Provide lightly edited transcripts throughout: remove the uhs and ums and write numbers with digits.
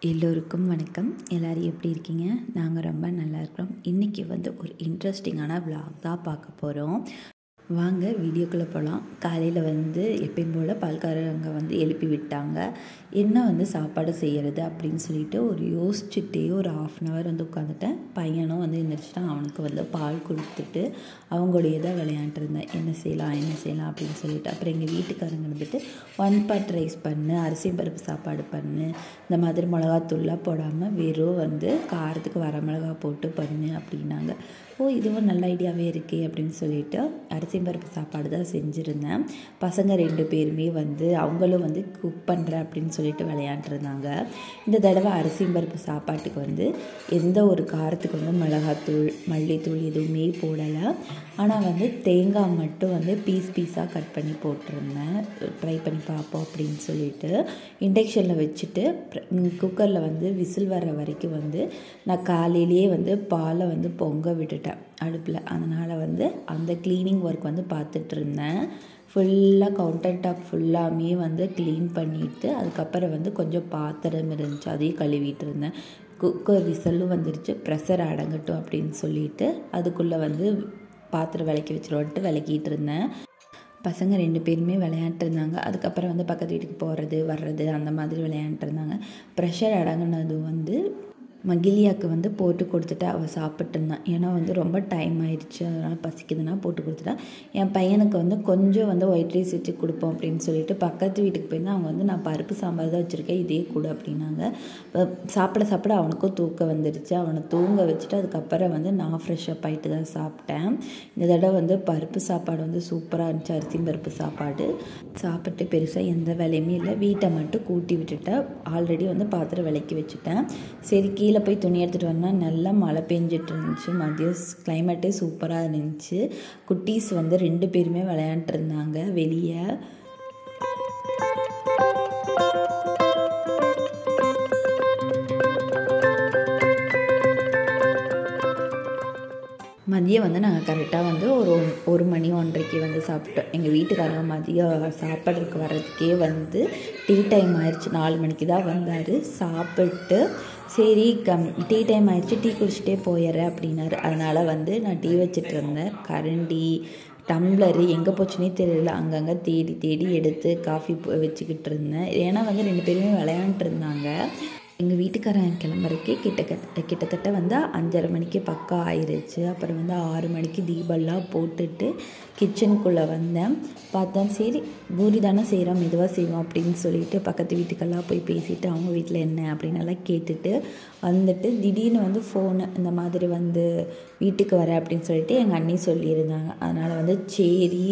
எல்லோருக்கும் வணக்கம். எல்லோரும் எப்படி இருக்கீங்க? நாங்கள் ரொம்ப நல்லா இருக்கிறோம். இன்றைக்கி ஒரு இன்ட்ரெஸ்டிங்கான vlog தான் பார்க்க போகிறோம். வாங்க வீடியோக்குள்ளே போகலாம். காலையில் எப்பயும் போல் பால்காரங்க எழுப்பி விட்டாங்க. என்ன சாப்பாடு செய்கிறது அப்படின்னு சொல்லிட்டு யோசிச்சுட்டே ஒரு 1/2 அன் ஹவர் உட்காந்துட்டேன். பையனும் எழுந்திரிச்சிட்டான். அவனுக்கு பால் கொடுத்துட்டு அவங்களுடைய தான் விளையாண்டுருந்தேன். என்ன செய்யலாம் அப்படின்னு சொல்லிட்டு. அப்புறம் எங்கள் வீட்டுக்காரங்க 1 பாட் ரைஸ் பண்ணு, அரிசி பருப்பு சாப்பாடு பண்ணு, இந்த மாதிரி மிளகாத்தூள்லாம் போடாமல் வெறும் காரத்துக்கு வரமிளகா போட்டு பண்ணு அப்படின்னாங்க. இதுவும் நல்ல ஐடியாவே இருக்கே அப்படின்னு சொல்லிட்டு அரிசி பருப்பு சாப்பாடு தான் செஞ்சுருந்தேன். பசங்க 2 பேருமே அவங்களும் குக் பண்ணுறேன் அப்படின்னு சொல்லிட்டு விளையாண்டுருந்தாங்க. இந்த தடவை அரிசி பருப்பு சாப்பாட்டுக்கு எந்த ஒரு காரத்துக்கு மிளகாத்தூள் மல்லித்தூள் எதுவுமே போடலை. ஆனால் தேங்காய் மட்டும் பீஸாக கட் பண்ணி போட்டிருந்தேன். ட்ரை பண்ணி பார்ப்போம் அப்படின்னு சொல்லிட்டு இண்டக்ஷனில் வச்சுட்டு குக்கரில் விசில் வர்ற வரைக்கும் நான் காலையிலேயே பாலை பொங்க விட்டுட்டேன் அடுப்பில். அதனால் அந்த க்ளீனிங் ஒர்க் பார்த்துட்டு இருந்தேன். ஃபுல்லாக கவுண்டர் டாப் ஃபுல்லாமே க்ளீன் பண்ணிவிட்டு அதுக்கப்புறம் கொஞ்சம் பாத்திரம் இருந்துச்சு, அதையும் கழுவிட்டு இருந்தேன். குக்கர் விசலும் வந்துருச்சு, ப்ரெஷர் அடங்கட்டும் அப்படின்னு சொல்லிட்டு அதுக்குள்ளே பாத்திரம் விளக்கி வச்சிருவோன்ட்டு விளக்கிட்டு இருந்தேன். பசங்க 2 பேருமே விளையாண்டுருந்தாங்க. அதுக்கப்புறம் பக்கத்து வீட்டுக்கு போகிறது வர்றது அந்த மாதிரி விளையாண்டுருந்தாங்க. ப்ரெஷர் அடங்கினதும் மகிழியாவுக்கு போட்டு கொடுத்துட்டு அவள் சாப்பிட்டு இருந்தான். ஏன்னா ரொம்ப டைம் ஆயிடுச்சு, அதனால் பசிக்குதுன்னா போட்டு கொடுத்துட்டா. என் பையனுக்கு கொஞ்சம் ஒயிட் ரைஸ் வச்சு கொடுப்போம் அப்படின்னு சொல்லிட்டு பக்கத்து வீட்டுக்கு போயிருந்தா. அவங்க நான் பருப்பு சாம்பார் தான் வச்சுருக்கேன், இதே கூட அப்படின்னாங்க. சாப்பிட அவனுக்கும் தூக்கம் வந்துடுச்சு. அவனை தூங்க வச்சுட்டு அதுக்கப்புறம் நான் ஃப்ரெஷ்ஷப் ஆகிட்டு தான் சாப்பிட்டேன். இந்த தடவை பருப்பு சாப்பாடு சூப்பராக இருந்துச்சு. அரிசி பருப்பு சாப்பாடு சாப்பிட்டு பெருசாக எந்த வேலையுமே இல்லை. வீட்டை மட்டும் கூட்டி விட்டுட்டேன். ஆல்ரெடி பாத்திரம் விளக்கி வச்சுட்டேன். சரி கீழே போய் துணி எடுத்துகிட்டு வந்தால் நல்லா மழை பெஞ்சிட்டு இருந்துச்சு. மதியம் கிளைமேட்டே சூப்பராக இருந்துச்சு. குட்டீஸ் 2 பேருமே விளையாண்டுட்டு இருந்தாங்க வெளியே. மதியம் நாங்கள் கரெக்டாக ஒரு 1 மணி 1:30க்கு சாப்பிட்டோம். எங்கள் வீட்டுக்காரங்க மதியம் சாப்பிட்றதுக்கு வர்றதுக்கே டீ டைம் ஆயிடுச்சு. 4 மணிக்கு தான் வந்தார். சாப்பிட்டு சரி டீ டைம் ஆயிடுச்சு, டீ குடிச்சிட்டே போயிடுறேன் அப்படின்னாரு. அதனால் நான் டீ வச்சுட்டு இருந்தேன். கரண்டி டம்ளரு எங்கே போச்சுன்னே தெரியல. அங்கங்கே தேடி எடுத்து காஃபி வச்சுக்கிட்டு இருந்தேன். ஏன்னா 2 பேருமே விளையாண்டுருந்தாங்க. எங்கள் வீட்டுக்காரன் கிளம்புறக்கே கிட்டத்தட்ட 5:30 மணிக்கு பக்கம் ஆயிடுச்சு. அப்புறம் 6 மணிக்கு தீபம்லாம் போட்டுட்டு கிச்சனுக்குள்ளே வந்தேன். பார்த்தேன் சரி பூரி தானே செய்கிறோம், மெதுவாக செய்வோம் அப்படின்னு சொல்லிட்டு பக்கத்து வீட்டுக்கெல்லாம் போய் பேசிவிட்டு அவங்க வீட்டில் என்ன அப்படின்னு எல்லாம் கேட்டுட்டு திடீர்னு ஃபோனு இந்த மாதிரி வீட்டுக்கு வரேன் அப்படின்னு சொல்லிட்டு எங்கள் அண்ணி சொல்லியிருந்தாங்க. அதனால் சரி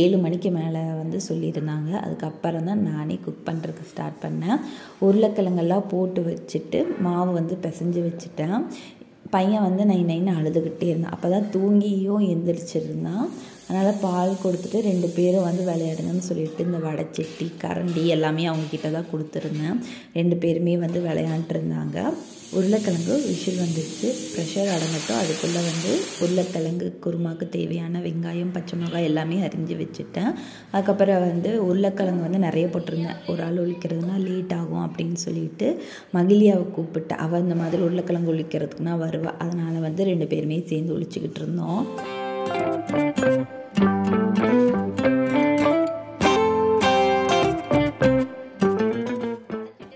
7 மணிக்கு மேலே சொல்லியிருந்தாங்க. அதுக்கப்புறம் தான் நானே குக் பண்ணுறதுக்கு ஸ்டார்ட் பண்ணேன். உருளைக்கிழங்கெல்லாம் போட்டு வச்சுட்டு மாவு பிசைஞ்சு வச்சுட்டேன். பையன் நைன்னு அழுதுகிட்டே இருந்தான். அப்போ தான் தூங்கியும் எந்திரிச்சிருந்தான். அதனால் பால் கொடுத்துட்டு 2 பேரும் விளையாடுங்கன்னு சொல்லிட்டு இந்த வடைச்சட்டி கரண்டி எல்லாமே அவங்கக்கிட்ட தான் கொடுத்துருந்தேன். 2 பேருமே விளையாண்டுருந்தாங்க. உருளைக்கிழங்கு விசில் வந்துடுச்சு, ப்ரெஷர் அடங்கட்டும். அதுக்குள்ளே உருளைக்கிழங்கு குருமாவுக்கு தேவையான வெங்காயம் பச்சை மிளகாய் எல்லாமே அரிஞ்சு வச்சுட்டேன். அதுக்கப்புறம் உருளைக்கிழங்கு நிறைய போட்டிருந்தேன். ஒரு ஆள் ஒழிக்கிறதுனா லேட் ஆகும் அப்படின்னு சொல்லிட்டு மகிழியாவை கூப்பிட்டு அவள் இந்த மாதிரி உருளைக்கிழங்கு ஒழிக்கிறதுக்குனா வருவாள். அதனால் 2 பேருமே சேர்ந்து ஒழிச்சிக்கிட்டு இருந்தோம்.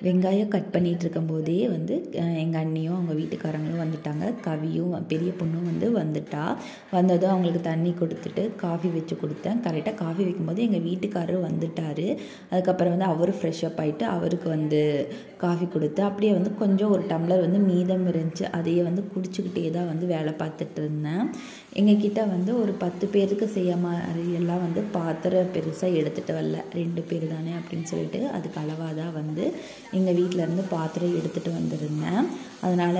வெங்காயம் கட் பண்ணிகிட்டு இருக்கும்போதே எங்கள் அண்ணியும் அவங்க வீட்டுக்காரங்களும் வந்துட்டாங்க. கவியும் பெரிய பொண்ணும் வந்துட்டா. வந்ததும் அவங்களுக்கு தண்ணி கொடுத்துட்டு காஃபி வச்சு கொடுத்தேன். கரெக்டாக காஃபி வைக்கும்போது எங்கள் வீட்டுக்காரர் வந்துட்டார். அதுக்கப்புறம் அவரும் ஃப்ரெஷ்ஷப் ஆகிட்டு அவருக்கு காஃபி கொடுத்து அப்படியே கொஞ்சம் ஒரு டம்ளர் மீதம் இருந்துச்சு. அதையே குடிச்சிக்கிட்டே தான் வேலை பார்த்துட்டு இருந்தேன். எங்ககிட்ட ஒரு 10 பேருக்கு செய்ய மாதிரி எல்லாம் பாத்திரம் பெருசாக எடுத்துகிட்டு வரல. 2 பேர் தானே அப்படின்னு சொல்லிட்டு அதுக்கு அளவாக தான் எங்கள் வீட்டிலேருந்து பாத்திரம் எடுத்துகிட்டு வந்திருந்தேன். அதனால்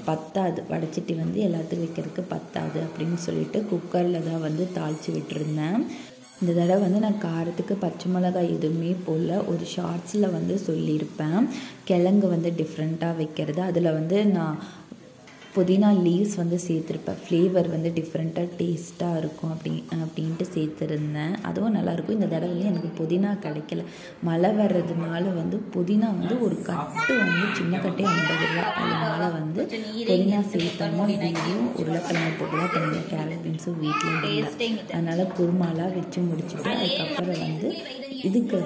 பத்தாது, வடைச்சட்டி எல்லாத்துக்கும் வைக்கிறதுக்கு பத்தாது அப்படின்னு சொல்லிட்டு குக்கரில் தான் தாளித்து விட்டுருந்தேன். இந்த தடவை நான் காரத்துக்கு பச்சை மிளகாய் எதுவுமே போடல. ஒரு ஷார்ட்ஸில் சொல்லியிருப்பேன் கிழங்கு டிஃப்ரெண்ட்டாக வைக்கிறது. அதில் நான் புதினா லீவ்ஸ் வந்து சேர்த்துருப்பேன். ஃப்ளேவர் வந்து டிஃப்ரெண்ட்டாக டேஸ்ட்டாக இருக்கும் அப்படின்ட்டு சேர்த்துருந்தேன். அதுவும் நல்லாயிருக்கும். இந்த தடவை எனக்கு புதினா கிடைக்கல. மழை வர்றதுனால வந்து புதினா வந்து ஒரு கட்டு வந்து சின்ன கட்டே 50 ரூபா. அதனால வந்து புதினா சேர்த்தாமல் வீடியும் உருளைக்கிழங்கு போட்டு தான் பண்ணிங்க. கேரட் பீன்ஸும் வீட்டில் இல்லை. அதனால் குருமாலாம் வச்சு முடிச்சுட்டு அதுக்கப்புறம் வந்து இதுக்கு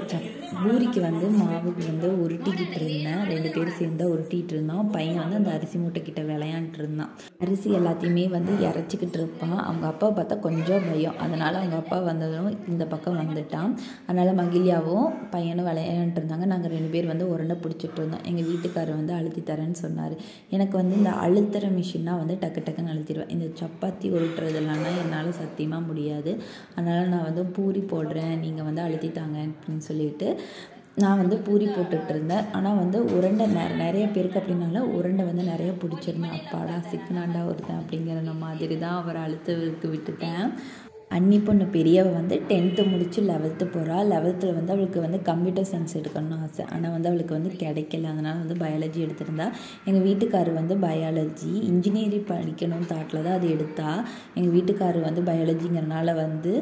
பூரிக்கு வந்து மாவுக்கு வந்து உருட்டிக்கிட்டு இருந்தேன். 2 பேரும் சேர்ந்து உருட்டிகிட்டு இருந்தோம். பையன் வந்து அந்த அரிசி மூட்டைக்கிட்ட விளையாண்டுட்டு இருந்தான். அரிசி எல்லாத்தையுமே வந்து இறச்சிக்கிட்டு இருப்பான். அவங்க அப்பா பார்த்தா கொஞ்சம் பயம். அதனால் அவங்க அப்பா வந்ததும் இந்த பக்கம் வந்துட்டான். அதனால் மகிழியாவும் பையனும் விளையாண்டுட்டு இருந்தாங்க. நாங்கள் 2 பேர் வந்து உருண்டை பிடிச்சிட்டு இருந்தோம். எங்கள் வீட்டுக்காரர் வந்து அழுத்தி தரேன்னு சொன்னார். எனக்கு வந்து இந்த அழுத்துற மிஷின்னா வந்து டக்கு டக்குன்னு அழுத்திடுவேன். இந்த சப்பாத்தி உருட்டுறதுலாம்னா என்னால் சத்தியமாக முடியாது. அதனால் நான் வந்து பூரி போடுறேன், நீங்கள் வந்து அழுத்தி தாங்க அப்படின்னு சொல்லிட்டு நான் வந்து பூரி போட்டுட்டு இருந்தேன். ஆனால் வந்து உருண்டை நிறைய பேருக்கு அப்படின்னால உருண்டை வந்து நிறைய பிடிச்சிருந்தேன். அப்பாடா சிக்கனாண்டா ஒருத்தன் அப்படிங்கிற மாதிரி தான் அவரை அழுத்தவுக்கு விட்டுட்டேன். அண்ணி பொண்ணு பெரியவ வந்து 10th முடிச்சு 11th போகிறா. 11th வந்து அவளுக்கு வந்து கம்ப்யூட்டர் சயின்ஸ் எடுக்கணும்னு ஆசை. ஆனால் வந்து அவளுக்கு வந்து கிடைக்கல. அதனால் வந்து பயாலஜி எடுத்திருந்தா. எங்கள் வீட்டுக்காரர் வந்து பயாலஜி இன்ஜினியரிங் படிக்கணும்னு தாட்டில் தான் அது எடுத்தா. எங்கள் வீட்டுக்காரர் வந்து பயாலஜிங்கிறனால வந்து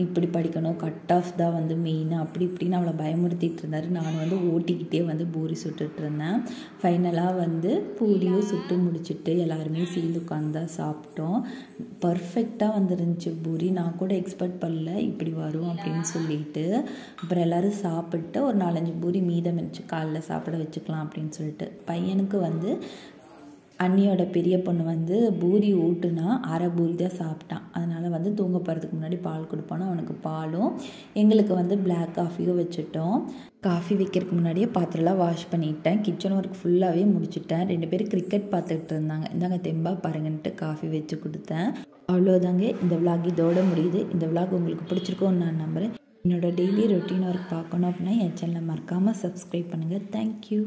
இப்படி படிக்கணும், கட் ஆஃப் தான் வந்து மெயின் அப்படி இப்படின்னு அவளை பயமுறுத்திட்டு இருந்தார். நான் வந்து ஓட்டிக்கிட்டே வந்து பூரி சுட்டுட்டு இருந்தேன். ஃபைனலாக வந்து பூரியும் சுட்டு முடிச்சுட்டு எல்லாருமே சேர்ந்து உட்காந்து தான் சாப்பிட்டோம். பர்ஃபெக்டாக வந்துருந்துச்சு பூரி. நான் கூட எக்ஸ்பெக்ட் பண்ணல இப்படி வரும் அப்படின்னு சொல்லிட்டு. அப்புறம் எல்லோரும் சாப்பிட்டு ஒரு 4-5 பூரி மீதம் இருந்துச்சு. காலைல சாப்பிட வச்சுக்கலாம் அப்படின்னு சொல்லிட்டு. பையனுக்கு வந்து அண்ணியோட பெரிய பொண்ணு வந்து பூரி ஊட்டுனா அரை பூரி தான் சாப்பிட்டான். அதனால் வந்து தூங்க போகிறதுக்கு முன்னாடி பால் கொடுப்போன்னா அவனுக்கு பாலும் எங்களுக்கு வந்து பிளாக் காஃபியும் வச்சுட்டோம். காஃபி வைக்கிறதுக்கு முன்னாடியே பாத்திரம்லாம் வாஷ் பண்ணிட்டேன். கிச்சன் ஒர்க் ஃபுல்லாகவே முடிச்சுட்டேன். 2 பேரும் கிரிக்கெட் பார்த்துக்கிட்டு இருந்தாங்க. இந்தாங்க தெம்பா பாருங்கன்ட்டு காஃபி வச்சு கொடுத்தேன். அவ்வளோதாங்க, இந்த விளாக் இதோட முடியுது. இந்த விளாக் உங்களுக்கு பிடிச்சிருக்கோன்னு நான் நம்புகிறேன். என்னோடய டெய்லி ரொட்டீன் ஒர்க் பார்க்கணும் அப்படின்னா என் சேனலை மறக்காமல் சப்ஸ்கிரைப் பண்ணுங்கள். தேங்க்யூ.